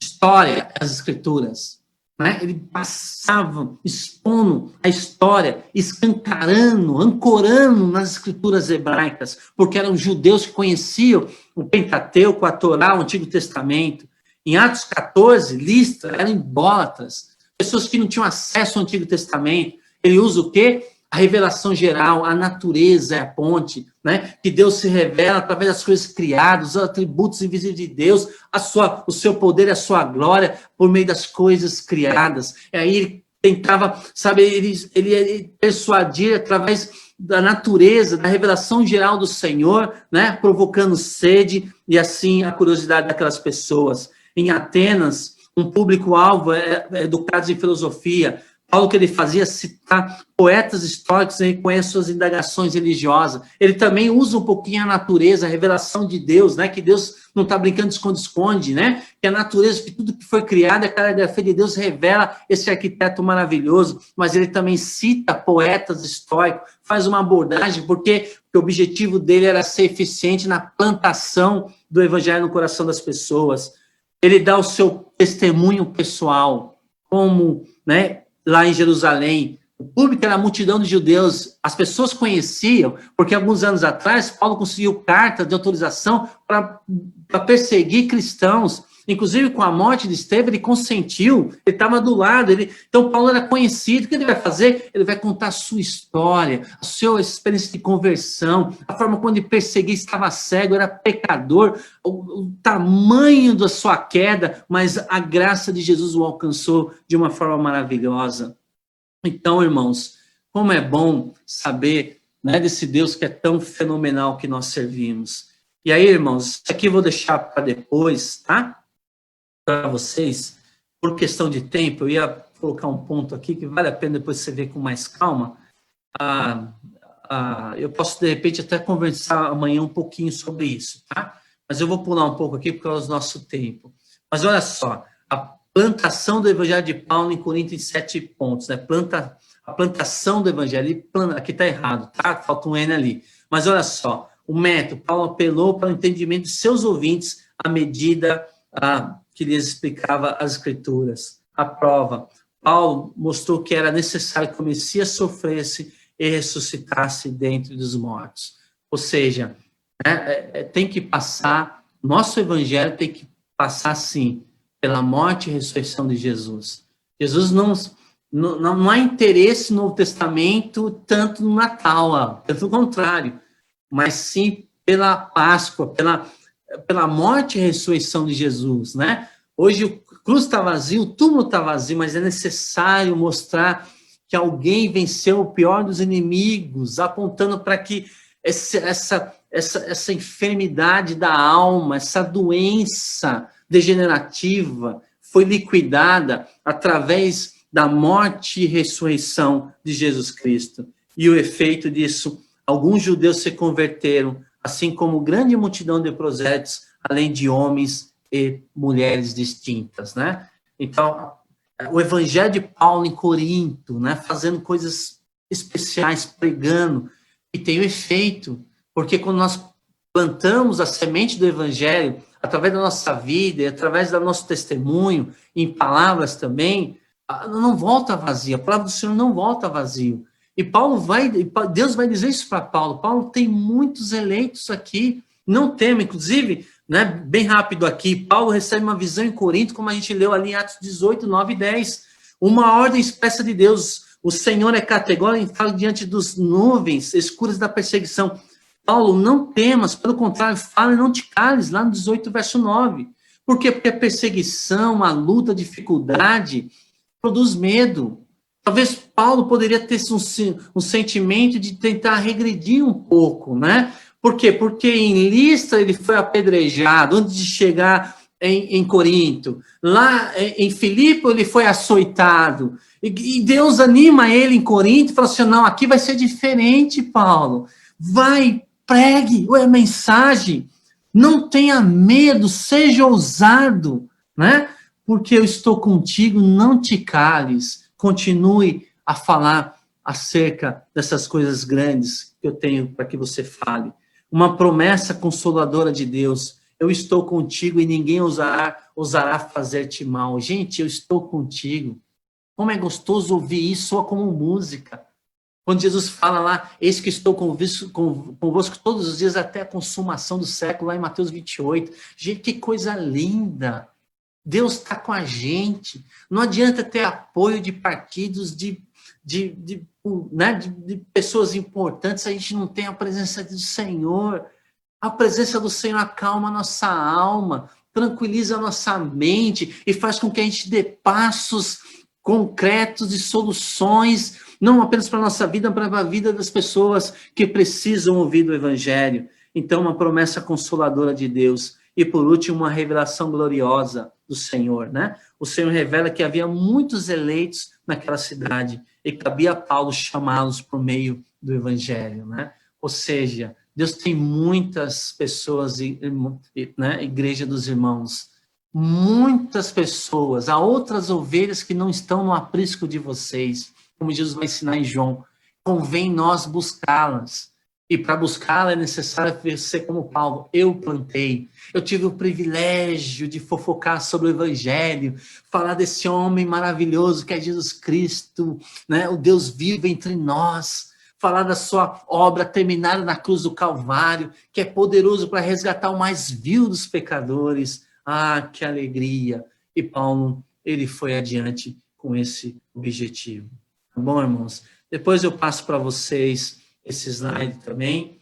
[SPEAKER 1] História, as escrituras. Né? Ele passava expondo a história, escancarando, ancorando nas escrituras hebraicas, porque eram judeus que conheciam o Pentateuco, a Torá, o Antigo Testamento. Em Atos 14, Listra eram idólatras, pessoas que não tinham acesso ao Antigo Testamento. Ele usa o quê? A revelação geral, a natureza é a ponte, né? Que Deus se revela através das coisas criadas, os atributos invisíveis de Deus, o seu poder e a sua glória por meio das coisas criadas. E aí ele tentava, sabe, ele persuadir através da natureza, da revelação geral do Senhor, né? Provocando sede e assim a curiosidade daquelas pessoas. Em Atenas, um público-alvo educados em filosofia. Paulo, que ele fazia citar poetas históricos com as suas indagações religiosas. Ele também usa um pouquinho a natureza, a revelação de Deus, né? Que Deus não está brincando de esconde-esconde, né? Que a natureza, que tudo que foi criado, a coreografia de Deus revela esse arquiteto maravilhoso, mas ele também cita poetas históricos, faz uma abordagem, porque o objetivo dele era ser eficiente na plantação do evangelho no coração das pessoas. Ele dá o seu testemunho pessoal, como, né? Lá em Jerusalém, o público era a multidão de judeus, as pessoas conheciam, porque alguns anos atrás, Paulo conseguiu carta de autorização para perseguir cristãos, inclusive com a morte de Estevão, ele consentiu, ele estava do lado, então Paulo era conhecido. O que ele vai fazer? Ele vai contar a sua história, a sua experiência de conversão, a forma quando ele perseguia, estava cego, era pecador, o tamanho da sua queda, mas a graça de Jesus o alcançou de uma forma maravilhosa. Então, irmãos, como é bom saber, né, desse Deus que é tão fenomenal que nós servimos. E aí, irmãos, isso aqui eu vou deixar para depois, tá? Para vocês, por questão de tempo, eu ia colocar um ponto aqui que vale a pena depois você ver com mais calma. Eu posso, de repente, até conversar amanhã um pouquinho sobre isso, tá? Mas eu vou pular um pouco aqui por causa do nosso tempo. Mas olha só, a plantação do Evangelho de Paulo em Coríntios em 7 pontos, né? A plantação do Evangelho, aqui está errado, tá? Falta um N ali. Mas olha só, o método, Paulo apelou para o entendimento de seus ouvintes à medida que lhes explicava as Escrituras. A prova, Paulo mostrou que era necessário que o Messias sofresse e ressuscitasse dentre dos mortos. Ou seja, tem que passar, nosso Evangelho tem que passar, sim, pela morte e ressurreição de Jesus. Jesus não há interesse no Novo Testamento, tanto no Natal, pelo contrário, mas sim pela Páscoa, pela morte e ressurreição de Jesus, né? Hoje cruz está vazio, o túmulo está vazio, mas é necessário mostrar que alguém venceu o pior dos inimigos, apontando para que essa enfermidade da alma, essa doença degenerativa foi liquidada através da morte e ressurreição de Jesus Cristo. E o efeito disso, alguns judeus se converteram, assim como grande multidão de prosélitos, além de homens e mulheres distintas, né? Então, o evangelho de Paulo em Corinto, né, fazendo coisas especiais, pregando, e tem o efeito, porque quando nós plantamos a semente do evangelho, através da nossa vida, e através do nosso testemunho, em palavras também, não volta vazia, a palavra do Senhor não volta vazio. E Deus vai dizer isso para Paulo. Paulo tem muitos eleitos aqui, não tema, inclusive, né, bem rápido aqui, Paulo recebe uma visão em Corinto, como a gente leu ali em Atos 18, 9 e 10, uma ordem expressa de Deus, o Senhor é categórico e fala diante dos nuvens escuras da perseguição. Paulo, não temas, pelo contrário, fala e não te cales, lá no 18, verso 9. Por quê? Porque a perseguição, a luta, a dificuldade produz medo. Talvez Paulo poderia ter um sentimento de tentar regredir um pouco, né? Por quê? Porque em Listra ele foi apedrejado antes de chegar em Corinto. Lá em Filipe ele foi açoitado. E Deus anima ele em Corinto e fala assim, não, aqui vai ser diferente, Paulo. Vai, pregue a mensagem. Não tenha medo, seja ousado, né? Porque eu estou contigo, não te cales. Continue a falar acerca dessas coisas grandes que eu tenho para que você fale. Uma promessa consoladora de Deus. Eu estou contigo e ninguém ousará fazer-te mal. Gente, eu estou contigo. Como é gostoso ouvir isso, soa como música. Quando Jesus fala lá, eis que estou convosco todos os dias até a consumação do século, lá em Mateus 28. Gente, que coisa linda. Deus está com a gente. Não adianta ter apoio de partidos, de pessoas importantes, a gente não tem a presença do Senhor. A presença do Senhor acalma a nossa alma, tranquiliza a nossa mente e faz com que a gente dê passos concretos e soluções, não apenas para a nossa vida, mas para a vida das pessoas que precisam ouvir do Evangelho. Então, uma promessa consoladora de Deus. E, por último, uma revelação gloriosa do Senhor, né? O Senhor revela que havia muitos eleitos naquela cidade e cabia a Paulo chamá-los por meio do Evangelho, né? Ou seja, Deus tem muitas pessoas, né? Igreja dos Irmãos, muitas pessoas, há outras ovelhas que não estão no aprisco de vocês, como Jesus vai ensinar em João, convém nós buscá-las. E para buscá-la é necessário ser como Paulo. Eu plantei. Eu tive o privilégio de fofocar sobre o Evangelho, falar desse homem maravilhoso que é Jesus Cristo, né? O Deus vivo entre nós, falar da sua obra terminada na cruz do Calvário, que é poderoso para resgatar o mais vil dos pecadores. Ah, que alegria! E Paulo, ele foi adiante com esse objetivo. Tá bom, irmãos? Depois eu passo para vocês esse slide também.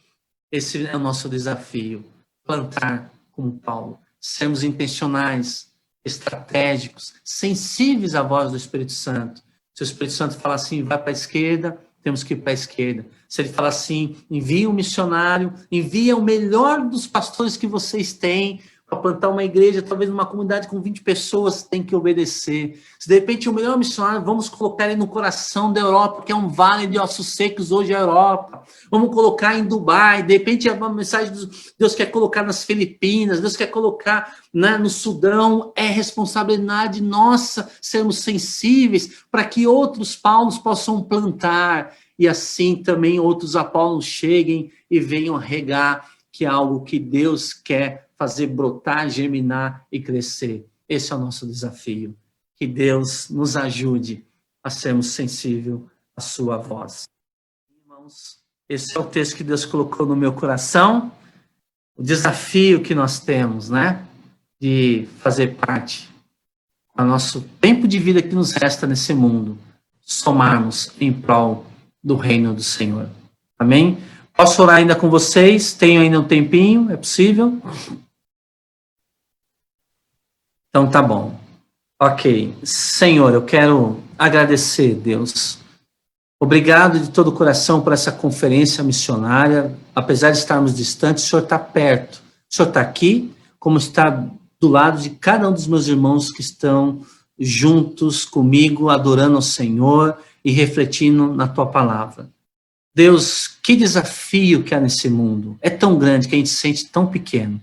[SPEAKER 1] Esse é o nosso desafio, plantar como Paulo, sermos intencionais, estratégicos, sensíveis à voz do Espírito Santo. Se o Espírito Santo falar assim, vai para a esquerda, temos que ir para a esquerda. Se ele falar assim, envia um missionário, envia o melhor dos pastores que vocês têm, para plantar uma igreja, talvez numa comunidade com 20 pessoas, tem que obedecer. Se de repente o melhor missionário, vamos colocar ele no coração da Europa, que é um vale de ossos secos hoje a Europa. Vamos colocar em Dubai, de repente a mensagem de Deus quer colocar nas Filipinas, Deus quer colocar, né, no Sudão. É responsabilidade nossa sermos sensíveis para que outros Paulos possam plantar e assim também outros Apolos cheguem e venham regar, que é algo que Deus quer fazer brotar, germinar e crescer. Esse é o nosso desafio. Que Deus nos ajude a sermos sensíveis à sua voz. Irmãos, esse é o texto que Deus colocou no meu coração, o desafio que nós temos, né, de fazer parte do nosso tempo de vida que nos resta nesse mundo, somarmos em prol do reino do Senhor. Amém? Posso orar ainda com vocês? Tenho ainda um tempinho? É possível? Então tá bom. Ok. Senhor, eu quero agradecer, Deus. Obrigado de todo o coração por essa conferência missionária. Apesar de estarmos distantes, o Senhor está perto. O Senhor está aqui, como está do lado de cada um dos meus irmãos que estão juntos comigo, adorando ao Senhor e refletindo na tua palavra. Deus, que desafio que há nesse mundo. É tão grande que a gente se sente tão pequeno.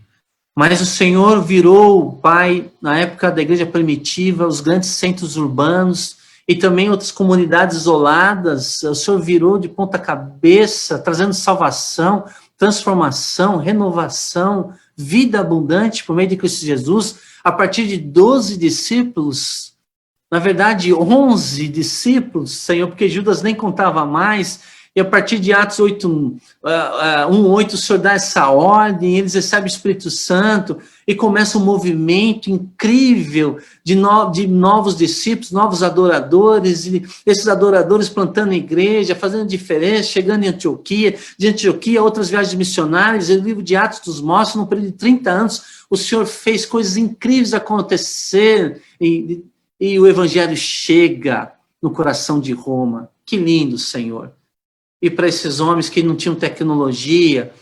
[SPEAKER 1] Mas o Senhor virou, Pai, na época da igreja primitiva, os grandes centros urbanos e também outras comunidades isoladas. O Senhor virou de ponta cabeça, trazendo salvação, transformação, renovação, vida abundante por meio de Cristo Jesus, a partir de 12 discípulos. Na verdade, 11 discípulos, Senhor, porque Judas nem contava mais. E a partir de Atos 8, 1:8, o Senhor dá essa ordem, eles recebem o Espírito Santo e começa um movimento incrível de novos discípulos, novos adoradores, e esses adoradores plantando igreja, fazendo diferença, chegando em Antioquia, de Antioquia, outras viagens missionárias. E o livro de Atos nos mostra, num período de 30 anos, o Senhor fez coisas incríveis acontecer e o Evangelho chega no coração de Roma. Que lindo, Senhor. E para esses homens que não tinham tecnologia,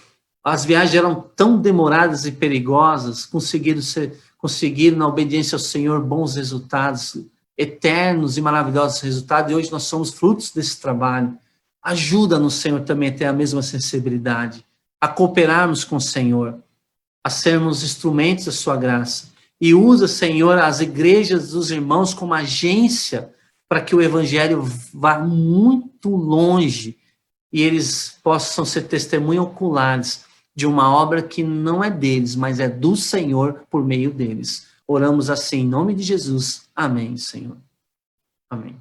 [SPEAKER 1] as viagens eram tão demoradas e perigosas, conseguiram na obediência ao Senhor bons resultados, eternos e maravilhosos resultados, e hoje nós somos frutos desse trabalho. Ajuda-nos, Senhor, também a ter a mesma sensibilidade, a cooperarmos com o Senhor, a sermos instrumentos da sua graça. E usa, Senhor, as igrejas dos irmãos como agência para que o Evangelho vá muito longe e eles possam ser testemunhas oculares de uma obra que não é deles, mas é do Senhor por meio deles. Oramos assim em nome de Jesus. Amém, Senhor. Amém.